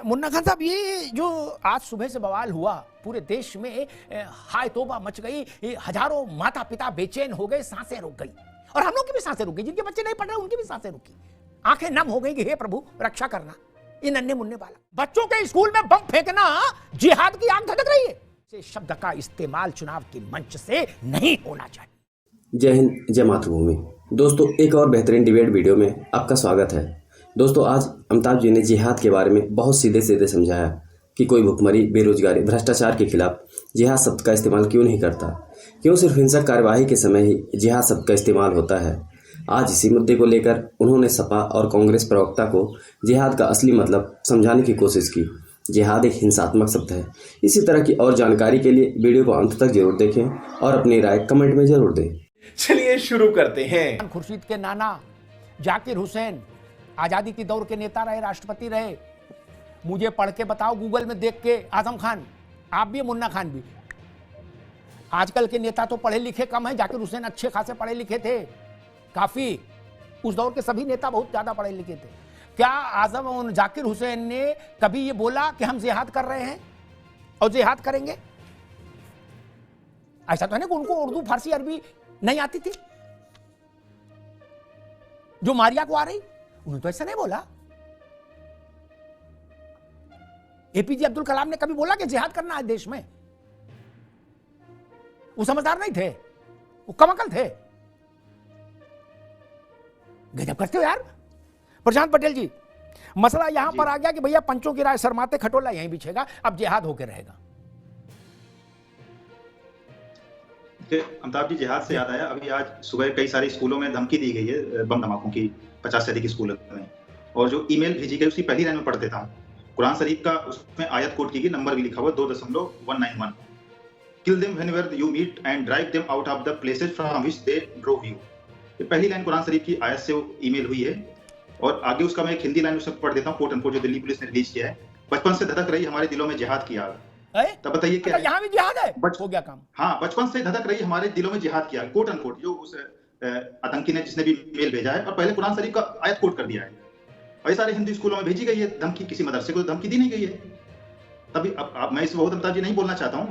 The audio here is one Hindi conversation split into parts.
मुन्ना खान साहब, ये जो आज सुबह से बवाल हुआ पूरे देश में, हाय तौबा मच गई, हजारों माता पिता बेचैन हो गए, सांसें रुक गई, और हम लोग की भी सांसें रुक गई, जिनके बच्चे नहीं पढ़ रहे उनकी भी सांसें रुकी, आंखें नम हो गई कि हे प्रभु रक्षा करना इन नन्हे मुन्ने बालक। बच्चों के स्कूल में बम फेंकना जिहाद की आग धधक रही है। इस शब्द का इस्तेमाल चुनाव के मंच से नहीं होना चाहिए। जय हिंद, जय मातृभूमि। दोस्तों, एक और बेहतरीन डिबेट वीडियो में आपका स्वागत है। दोस्तों, आज अमिताभ जी ने जिहाद के बारे में बहुत सीधे सीधे समझाया कि कोई भुखमरी, बेरोजगारी, भ्रष्टाचार के खिलाफ जिहाद शब्द का इस्तेमाल क्यों नहीं करता, क्यों सिर्फ हिंसक कार्यवाही के समय ही जिहाद शब्द का इस्तेमाल होता है। आज इसी मुद्दे को लेकर उन्होंने सपा और कांग्रेस प्रवक्ता को जिहाद का असली मतलब समझाने की कोशिश की। जिहाद एक हिंसात्मक शब्द है। इसी तरह की और जानकारी के लिए वीडियो को अंत तक जरूर देखें और अपनी राय कमेंट में जरूर दें। चलिए शुरू करते हैं। खुर्शीद के नाना जाकिर हुसैन आजादी की दौर के नेता रहे, राष्ट्रपति रहे। मुझे पढ़ के बताओ गूगल में देख के। आजम खान, आप भी, मुन्ना खान भी। आजकल के नेता तो पढ़े लिखे कम है, जाकिर हुसैन अच्छे खासे पढ़े लिखे थे, काफी। उस दौर के सभी नेता बहुत ज्यादा पढ़े लिखे थे। क्या आजम और जाकिर हुसैन ने कभी ये बोला कि हम जिहाद कर रहे हैं और जिहाद करेंगे? ऐसा तो है ना कि उनको उर्दू, फारसी, अरबी नहीं आती थी जो मारिया को आ रही? उन्होंने तो ऐसा नहीं बोला। एपीजे अब्दुल कलाम ने कभी बोला कि जिहाद करना है देश में? वो समझदार नहीं थे, वो कमअकल थे। गजब करते हो यार। प्रशांत पटेल जी, मसला यहां पर आ गया कि भैया पंचों की राय शर्माते खटोला यहीं बिछेगा, अब जिहाद होकर रहेगा। अमिताभ जी, जिहाद से याद आया, अभी आज सुबह कई सारे स्कूलों में धमकी दी गई है बम धमाकों की, 50 से अधिक स्कूलों में। और जो ईमेल भेजी गई उसकी पहली लाइन में पढ़ देता हूं। कुरान शरीफ का उसमें आयत कोट की गई, नंबर भी लिखा हुआ 2.191। Kill them whenever you meet and drive them out of the places from which they drove you. ये पहली लाइन कुरान शरीफ की आयत से वो ईमेल हुई है। और आगे उसका मैं एक हिंदी लाइन उसमें पढ़ देता हूं, कोट अनकोट, जो दिल्ली पुलिस ने रिलीज किया है। बचपन से धधक रही हमारे दिलों में जिहाद की आग। तब बताइए क्या यहाँ भी जिहाद है? हो गया काम। हाँ, बचपन से धधक रही हमारे दिलों में जिहाद की आग, कोट अनकोट, जो उस आतंकी ने, जिसने भी मेल भेजा है, और पहले कुरान शरीफ का आयत कोट कर दिया है। और ये सारे हिंदू स्कूलों में भेजी गई है धमकी, किसी मदरसे को धमकी दी नहीं गई है। तभी अब मैं इस बहुत अमिताभ जी नहीं बोलना चाहता हूँ।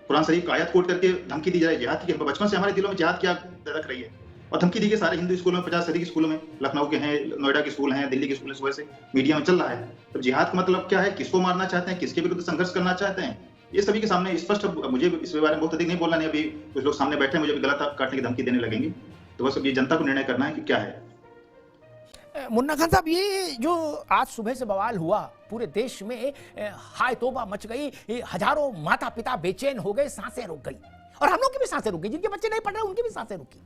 कुरान शरीफ का आयत कोट करके धमकी दी जाए जिहाद की। बचपन से हमारे दिलों में जिहाद की आग धधक रही है और धमकी दी गई सारे हिंदू स्कूलों में, 50 से अधिक स्कूलों में। लखनऊ के हैं, नोएडा के स्कूल हैं, दिल्ली के स्कूल हैं, सुबह से मीडिया में चल रहा है। तो जिहाद का मतलब क्या है, किसको मारना चाहते हैं, किसके विरुद्ध संघर्ष करना चाहते हैं, ये सभी के सामने स्पष्ट। मुझे इस बारे में बहुत अधिक नहीं बोलना, नहीं। अभी कुछ लोग सामने बैठे हैं, मुझे भी गलत काटने की धमकी देने लगेंगे। तो बस अब ये जनता को निर्णय करना है कि क्या है। मुन्ना खान साहब, ये जो आज सुबह से बवाल हुआ पूरे देश में, हाय तौबा मच गई, हजारों माता पिता बेचैन हो गए, सांसें रुक गई, और हम लोग की भी सांसें रुक गई, जिनके बच्चे नहीं पढ़ रहे उनकी भी सांसें रुकी,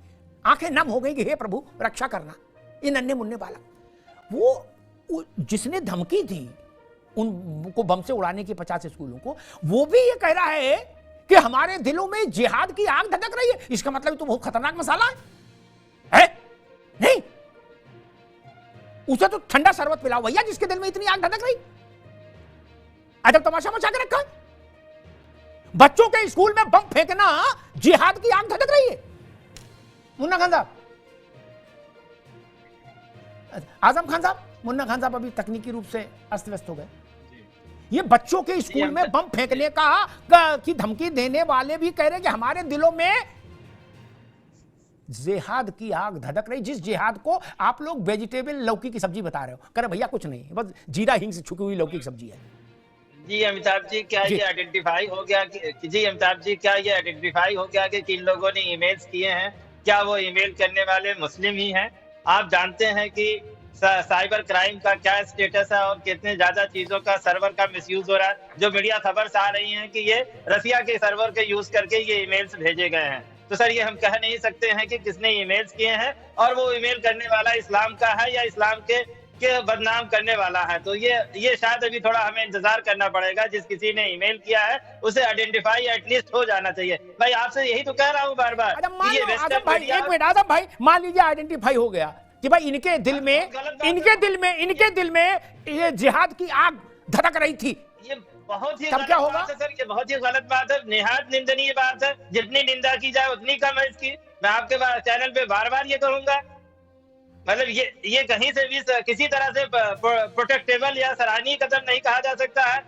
आंखें नम हो गई कि हे प्रभु रक्षा करना इन नन्हे मुन्ने बालक। वो जिसने धमकी दी उनको बम से उड़ाने की 50 स्कूलों को, वो भी ये कह रहा है कि हमारे दिलों में जिहाद की आग धधक रही है। इसका मतलब तो बहुत खतरनाक मसाला है? नहीं, उसे तो ठंडा शरबत पिलाओ भैया, जिसके दिल में इतनी आग धधक रही। अजब तमाशा मचा के रखा। बच्चों के स्कूल में बम फेंकना जिहाद की आग धधक रही है। मुन्ना खान साहब, आजम खान साहब, मुन्ना खान साहब अभी तकनीकी रूप से अस्त व्यस्त हो गए। ये बच्चों के स्कूल में बम फेंकने का की धमकी देने वाले भी कह रहे हैं कि हमारे दिलों में जिहाद की आग धधक रही, जिस जिहाद को आप लोग वेजिटेबल लौकी की सब्जी बता रहे हो। कह रहे भैया कुछ नहीं, बस जीरा हिंग से छुकी हुई लौकी की सब्जी है। जी अमिताभ जी, क्या ये आइडेंटिफाई हो गया कि जी अमिताभ जी, क्या ये आइडेंटिफाई हो गया कि किन लोगों ने ईमेल्स किए हैं? क्या वो ईमेल करने वाले मुस्लिम ही हैं? आप जानते हैं कि साइबर क्राइम का क्या स्टेटस है और कितने ज्यादा चीजों का सर्वर का मिसयूज हो रहा है। जो मीडिया खबर्स आ रही हैं कि ये रसिया के सर्वर के यूज करके ये ईमेल्स भेजे गए हैं। तो सर, ये हम कह नहीं सकते हैं कि किसने ईमेल्स किए हैं और वो ईमेल करने वाला इस्लाम का है या इस्लाम के बदनाम करने वाला है। तो ये शायद अभी थोड़ा हमें इंतजार करना पड़ेगा। जिस किसी ने ईमेल किया है उसे आइडेंटिफाई एटलीस्ट हो जाना चाहिए। भाई आपसे यही तो कह रहा हूँ बार बार। एक मिनट आजम भाई, मान लीजिए आइडेंटिफाई हो गया कि भाई इनके दिल में ये जिहाद की आग धधक रही थी, ये बहुत ही तब क्या होगा सर? ये बहुत ही गलत बात है, निहायत निंदनीय बात है। जितनी निंदा की जाए उतनी कम है इसकी। मैं आपके चैनल पे बार बार ये कहूंगा। मतलब ये कहीं से भी किसी तरह से प्रोटेक्टेबल या सराहनीय कदम नहीं कहा जा सकता है।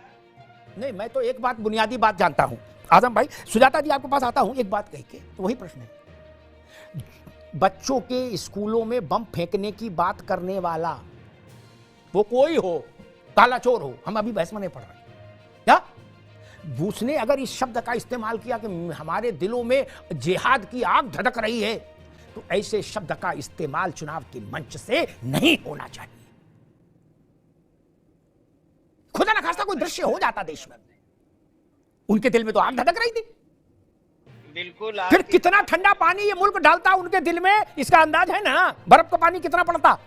नहीं, मैं तो एक बात, बुनियादी बात जानता हूं आजम भाई। सुजाता जी आपके पास आता हूं एक बात कह के, तो वही प्रश्न है, बच्चों के स्कूलों में बम फेंकने की बात करने वाला वो कोई हो, काला चोर हो, हम अभी बहस में नहीं पढ़ रहे क्या, उसने अगर इस शब्द का इस्तेमाल किया कि हमारे दिलों में जिहाद की आग धधक रही है, तो ऐसे शब्द का इस्तेमाल चुनाव के मंच से नहीं होना चाहिए। खुदा न खास्ता कोई दृश्य हो जाता देश में, उनके दिल में तो आग धधक रही थी। बिल्कुल। फिर कितना ठंडा पानी ये मुल्क डालता उनके दिल में, इसका अंदाज है ना, बर्फ का पानी कितना पड़ता।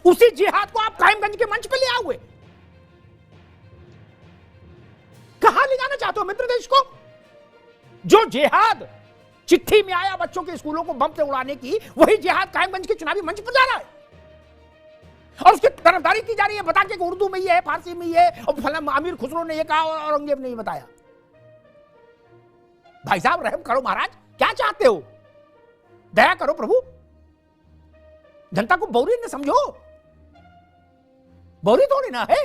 उसी जिहाद को आप कायमगंज के मंच पे ले आओगे, कहां ले जाना चाहते हो मित्र देश को? जो जिहाद चिट्ठी में आया बच्चों के स्कूलों को बम से उड़ाने की, वही जिहाद कायमगंज के चुनावी मंच पर जा रहा है और उसकी तरफदारी की जा रही है, बता के उर्दू में ये है, फारसी में ये है, और फलाना अमीर खुसरो ने ये कहा और औरंगजेब ने ये बताया। भाई साहब रहम करो महाराज, क्या चाहते हो? दया करो प्रभु, जनता को बौरी न समझो, बौरी थोड़ी ना है।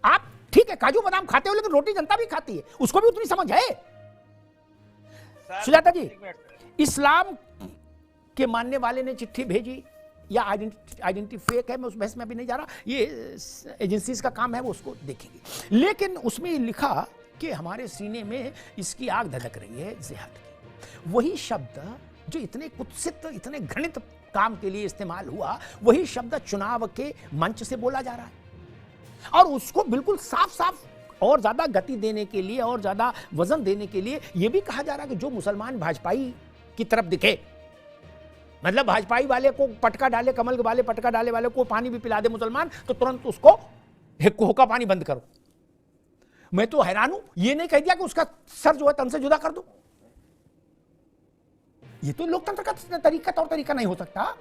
आप ठीक है काजू बादाम खाते हो, लेकिन रोटी जनता भी खाती है, उसको भी उतनी समझ है। सुजाता जी, इस्लाम के मानने वाले ने चिट्ठी भेजी या आइडेंटिटी फेक है, मैं उस बहस में अभी नहीं जा रहा, ये एजेंसीज का काम है, वो उसको देखेंगे। लेकिन उसमें लिखा कि हमारे सीने में इसकी आग धधक रही है जिहाद की। वही शब्द जो इतने कुत्सित, इतने घृणित काम के लिए इस्तेमाल हुआ, वही शब्द चुनाव के मंच से बोला जा रहा है, और उसको बिल्कुल साफ साफ और ज्यादा गति देने के लिए और ज्यादा वजन देने के लिए यह भी कहा जा रहा है कि जो मुसलमान भाजपाई की तरफ दिखे, मतलब भाजपाई वाले को पटका डाले, कमल वाले पटका डाले वाले को पानी भी पिला दे मुसलमान, तो तुरंत उसको होका पानी बंद करो। मैं तो हैरान हूं, ये नहीं कह दिया कि उसका सर जो है तन से जुदा कर दो। ये तो लोकतंत्र का तरीका, तौर तरीका नहीं हो सकता।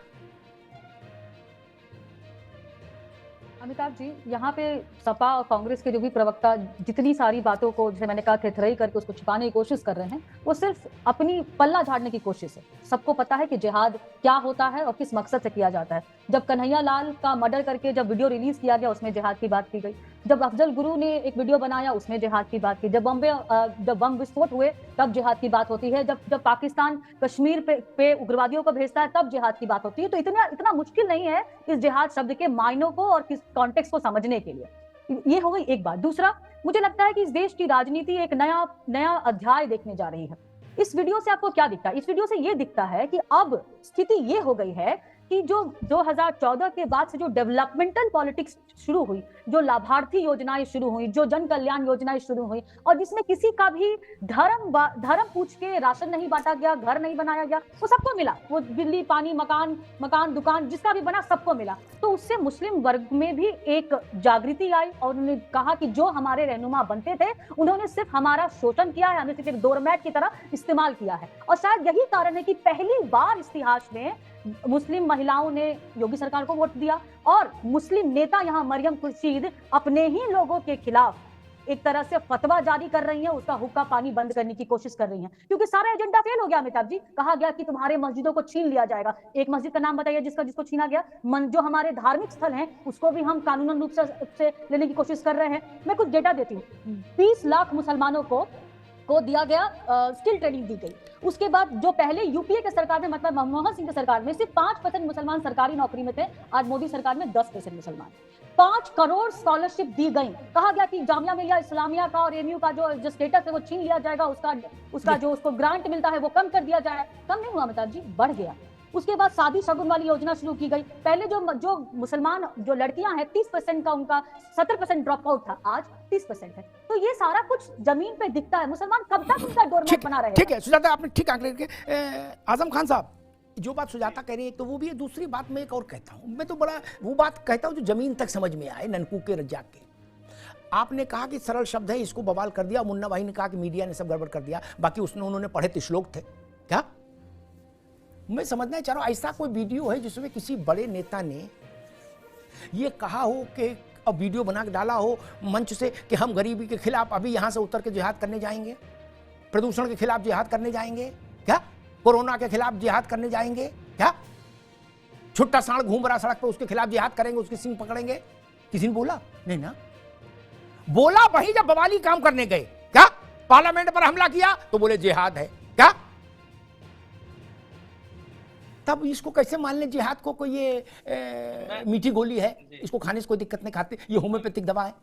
अमिताभ जी, यहाँ पे सपा और कांग्रेस के जो भी प्रवक्ता जितनी सारी बातों को, जैसे मैंने कहा, थेथराई करके उसको छिपाने की कोशिश कर रहे हैं, वो सिर्फ अपनी पल्ला झाड़ने की कोशिश है। सबको पता है कि जिहाद क्या होता है और किस मकसद से किया जाता है। जब कन्हैया लाल का मर्डर करके जब वीडियो रिलीज किया गया, उसमें जिहाद की बात की गई। जब अफजल गुरु ने एक वीडियो बनाया, उसमें जिहाद की बात की। जब बम विस्फोट हुए, तब जिहाद की बात होती है। जब पाकिस्तान कश्मीर पे उग्रवादियों को भेजता है, तब जिहाद की बात होती है। तो इतना मुश्किल नहीं है इस जिहाद शब्द के मायनों को और किस कॉन्टेक्स्ट को समझने के लिए। ये हो गई एक बात। दूसरा, मुझे लगता है कि इस देश की राजनीति एक नया अध्याय देखने जा रही है। इस वीडियो से आपको क्या दिखता है? इस वीडियो से ये दिखता है कि अब स्थिति ये हो गई है कि जो 2014 के बाद से जो डेवलपमेंटल पॉलिटिक्स शुरू हुई, जो लाभार्थी योजनाएं शुरू हुई, जो जन कल्याण योजनाएं शुरू हुई, और जिसमें किसी का भी धर्म पूछ के राशन नहीं बांटा गया, घर नहीं बनाया गया, वो सबको मिला। वो बिजली, पानी, मकान, दुकान, जिसका भी बना सबको मिला। तो उससे मुस्लिम वर्ग में भी एक जागृति आई और उन्होंने कहा कि जो हमारे रहनुमा बनते थे, उन्होंने सिर्फ हमारा शोषण किया है, हमें सिर्फ एक डोरमैट की तरह इस्तेमाल किया है। और शायद यही कारण है कि पहली बार इतिहास में मुस्लिम महिलाओं ने योगी सरकार को वोट दिया, और मुस्लिम नेता यहाँ मरियम खुर्शीद अपने ही लोगों के खिलाफ एक तरह से फतवा जारी कर रही है, उसका हुक्का पानी बंद करने की कोशिश कर रही है, क्योंकि सारा एजेंडा फेल हो गया। अमिताभ जी, कहा गया कि तुम्हारे मस्जिदों को छीन लिया जाएगा। एक मस्जिद का नाम बताइए जिसको छीना गया। जो हमारे धार्मिक स्थल हैं, उसको भी हम कानूनन रूप से लेने की कोशिश कर रहे हैं। मैं कुछ डेटा देती हूँ। 20 लाख मुसलमानों को दिया गया, स्किल ट्रेनिंग दी गई। उसके बाद जो पहले यूपीए के सरकार में, मतलब मनमोहन सिंह के सरकार में सिर्फ 5% मुसलमान सरकारी नौकरी में थे, आज मोदी सरकार में 10% मुसलमान। 5 करोड़ स्कॉलरशिप दी गई। कहा गया कि जामिया मिलिया इस्लामिया का और एमयू का जो स्टेटस है वो छीन लिया जाएगा, उसका जो उसको ग्रांट मिलता है वो कम कर दिया जाए। कम नहीं हुआ अमिताभ जी, बढ़ गया। उसके बाद शादी शगुन वाली योजना शुरू की गई। पहले जो मुसलमान जो लड़कियां हैं, 30% का उनका 70% ड्रॉप आउट था, आज 30% है। तो ये सारा कुछ जमीन पे दिखता है। मुसलमान कब तक उनका डोरमैट बना रहेगा? ठीक है सुजाता, आपने ठीक आंकड़े के। आजम खान साहब, जो बात सुजाता कह रही है तो वो भी है। दूसरी बात मैं एक और कहता हूं, मैं तो बड़ा वो बात कहता हूं जो जमीन तक समझ में आए, ननकू के रज्जाक के। आपने कहा कि सरल शब्द है, इसको बवाल कर दिया। मुन्ना भाई ने कहा कि मीडिया ने सब गड़बड़ कर दिया, बाकी उन्होंने पढ़े तो श्लोक थे क्या? मैं समझना चाह रहा हूं ऐसा कोई वीडियो है जिसमें किसी बड़े नेता ने यह कहा हो कि, अब वीडियो बना के डाला हो मंच से कि हम गरीबी के खिलाफ अभी यहां से उतर के जिहाद करने जाएंगे, प्रदूषण के खिलाफ जिहाद करने जाएंगे? क्या कोरोना के खिलाफ जिहाद करने जाएंगे क्या? छुट्टा सांड घूम रहा सड़क पे, उसके खिलाफ जिहाद करेंगे, उसके सिंग पकड़ेंगे? किसी ने बोला? नहीं ना। बोला वही जब बवाली काम करने गए, क्या पार्लियामेंट पर हमला किया तो बोले जिहाद है क्या? तब इसको कैसे मान लें जिहाद को? कोई ये मीठी गोली है, इसको खाने से कोई दिक्कत नहीं, खाते ये होम्योपैथिक दवा है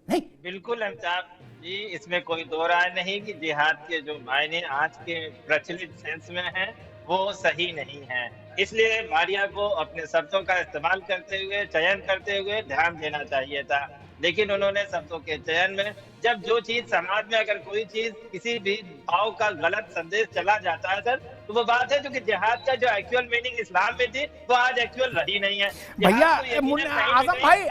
नहीं। बिल्कुल अमिताभ जी, इसमें कोई दो राय नहीं कि जिहाद के जो मायने आज के प्रचलित सेंस में हैं वो सही नहीं है। इसलिए मारिया को अपने शब्दों का इस्तेमाल करते हुए, चयन करते हुए ध्यान देना चाहिए था, लेकिन उन्होंने शब्दों के चयन में जब जो चीज समाज में अगर कोई चीज किसी भी भाव का गलत संदेश चला जाता है सर, तो वो बात है जो कि जिहाद का जो एक्चुअल मीनिंग इस्लाम में थी वो आज एक्चुअल रही नहीं है। भैया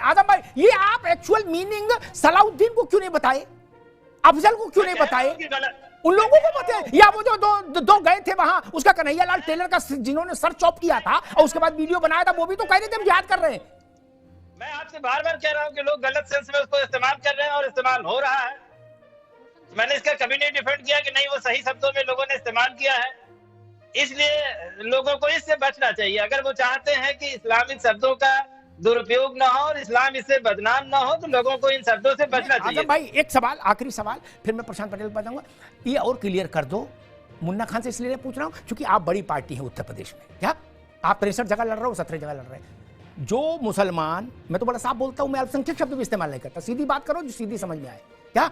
आजम भाई ये आप एक्चुअल मीनिंग सलाउद्दीन को क्यों नहीं बताए, अफजल को क्यों नहीं बताए, उन लोगों को बताए? या वो जो दो गए थे वहां, उसका कन्हैया लाल टेलर का जिन्होंने सर चॉप किया था और उसके बाद वीडियो बनाया था, वो भी तो कह रहे थे हम जिहाद कर रहे हैं। मैं आपसे बार बार कह रहा हूं कि लोग गलत सेंस में उसको इस्तेमाल कर रहे हैं और इस्तेमाल हो रहा है। मैंने इसका कभी नहीं डिफेंड किया कि नहीं वो सही शब्दों में लोगों ने इस्तेमाल किया है, इसलिए लोगों को इससे बचना चाहिए। अगर वो चाहते हैं कि इस्लामिक शब्दों का दुरुपयोग ना हो और इस्लाम इससे बदनाम ना हो तो लोगों को इन शब्दों से बचना चाहिए। भाई एक सवाल, आखिरी सवाल, फिर मैं प्रशांत पटेल पर जाऊंगा, ये और क्लियर कर दो मुन्ना खान से, इसलिए पूछ रहा हूं क्योंकि आप बड़ी पार्टी है उत्तर प्रदेश में, क्या आप 63 जगह लड़ रहे हो, 17 जगह लड़ रहे हैं। जो मुसलमान, मैं तो बड़ा साफ बोलता हूं, मैं अल्पसंख्यक शब्द भी इस्तेमाल नहीं करता, सीधी बात करो जो सीधी समझ में आए, क्या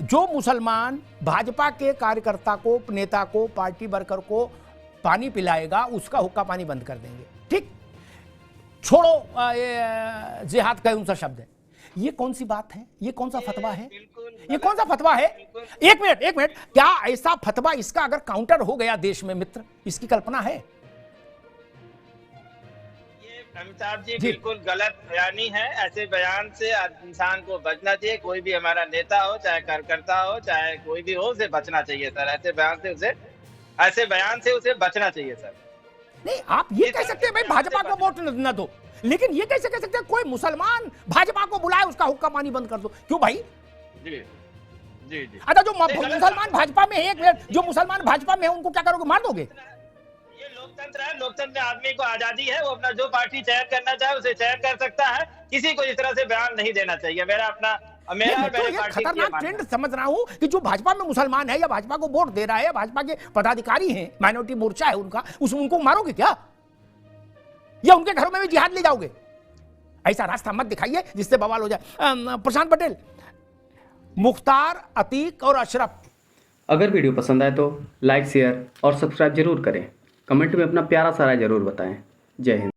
जो मुसलमान भाजपा के कार्यकर्ता को, नेता को, पार्टी वर्कर को पानी पिलाएगा उसका हुक्का पानी बंद कर देंगे, ठीक? छोड़ो जिहाद का उनसा शब्द है, ये कौन सी बात है, ये कौन सा फतवा है, ये कौन सा फतवा है? एक मिनट, क्या ऐसा फतवा इसका अगर काउंटर हो गया देश में मित्र, इसकी कल्पना है? अमिताभ जी बिल्कुल गलत बयानी है। ऐसे बयान से इंसान को बचना चाहिए, कोई भी हमारा नेता हो, चाहे कार्यकर्ता हो, चाहे कोई भी हो, उसे बचना चाहिए सर। ऐसे बयान से उसे बचना चाहिए सर। नहीं, आप ये कह सकते हैं भाई भाजपा को वोट न दो, लेकिन ये कैसे कह सकते हैं कोई मुसलमान भाजपा को बुलाए उसका हुक्का पानी बंद कर दो? क्यों भाई? जी। अच्छा, जो मुसलमान भाजपा में है, जो मुसलमान भाजपा में है उनको क्या करोगे, मार दोगे? लोकतंत्र है, लोकतंत्र में आदमी को आजादी है, वो अपना जो पार्टी चयन करना चाहे उसे चयन कर सकता है, किसी को इस तरह से बयान नहीं देना चाहिए। मेरा खतरनाक ट्रेंड समझ रहा हूं कि जो भाजपा में मुसलमान है या भाजपा को वोट दे रहा है, भाजपा के पदाधिकारी हैं, माइनॉरिटी मोर्चा है उनका, उनको मारोगे क्या, या उनके घरों में भी जिहाद ले जाओगे? ऐसा रास्ता मत दिखाइए जिससे बवाल हो जाए। प्रशांत पटेल, मुख्तार, अतीक और अशरफ, अगर वीडियो पसंद आए तो लाइक, शेयर और सब्सक्राइब जरूर करें। कमेंट में अपना प्यारा सा राय जरूर बताएं। जय हिंद।